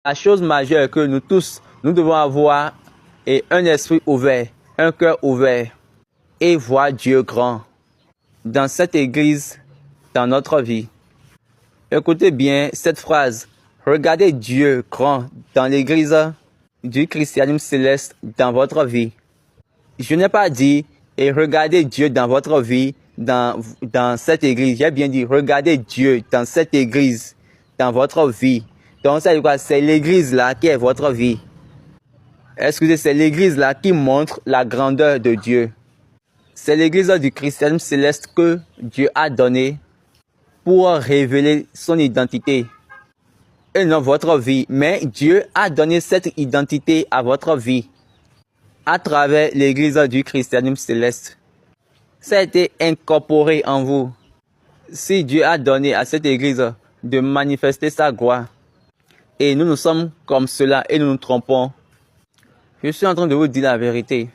La chose majeure que nous tous, nous devons avoir est un esprit ouvert, un cœur ouvert et voir Dieu grand dans cette église, dans notre vie. Écoutez bien cette phrase. Regardez Dieu grand dans l'église du christianisme céleste dans votre vie. Je n'ai pas dit et regardez Dieu dans votre vie, dans cette église. J'ai bien dit regardez Dieu dans cette église, dans votre vie. Donc, ça veut dire quoi? C'est l'église là qui est votre vie. Excusez, c'est l'église là qui montre la grandeur de Dieu. C'est l'église du christianisme céleste que Dieu a donné pour révéler son identité. Et non votre vie. Mais Dieu a donné cette identité à votre vie à travers l'église du christianisme céleste. Ça a été incorporé en vous. Si Dieu a donné à cette église de manifester sa gloire, et nous sommes comme cela et nous nous trompons, je suis en train de vous dire la vérité.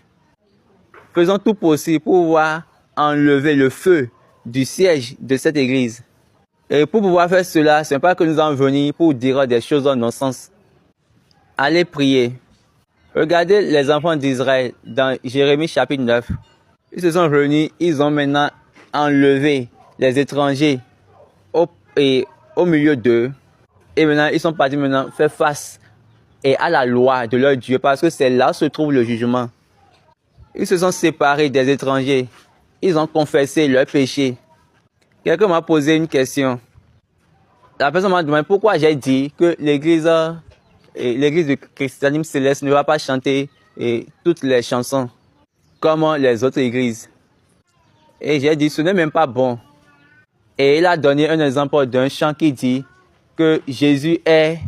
Faisons tout possible pour pouvoir enlever le feu du siège de cette église. Et pour pouvoir faire cela, ce n'est pas que nous allons venir pour dire des choses en non-sens. Allez prier. Regardez les enfants d'Israël dans Jérémie chapitre 9. Ils se sont réunis, ils ont maintenant enlevé les étrangers au milieu d'eux. Et maintenant, ils sont partis maintenant faire face à la loi de leur Dieu parce que c'est là où se trouve le jugement. Ils se sont séparés des étrangers. Ils ont confessé leurs péchés. Quelqu'un m'a posé une question. La personne m'a demandé pourquoi j'ai dit que l'église du christianisme céleste ne va pas chanter toutes les chansons comme les autres églises. Et j'ai dit ce n'est même pas bon. Et il a donné un exemple d'un chant qui dit que Jésus est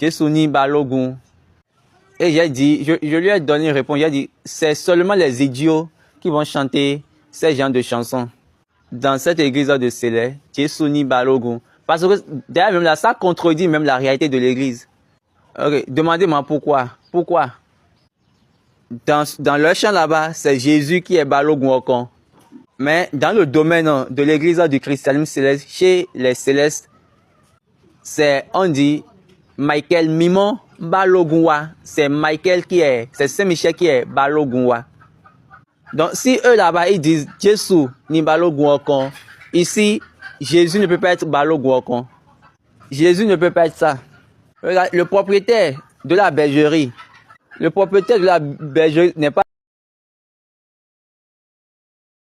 Jesuni Balogun. Et j'ai dit, je lui ai donné une réponse. J'ai dit, c'est seulement les idiots qui vont chanter ces genres de chansons dans cette église de Céleste, Jesuni Balogun. Parce que d'ailleurs, même là, ça contredit même la réalité de l'église. Okay. Demandez-moi pourquoi. Pourquoi? Dans leur chant là-bas, c'est Jésus qui est Balogun Okon. Mais dans le domaine de l'église du christianisme céleste, chez les célestes, on dit Michael Mimon Balogunwa. C'est Saint-Michel qui est Balogunwa. Donc si eux là-bas ils disent Jésus ni Balogun Okon, ici Jésus ne peut pas être Balogun Okon. Jésus ne peut pas être ça. Regarde, le propriétaire de la bergerie n'est pas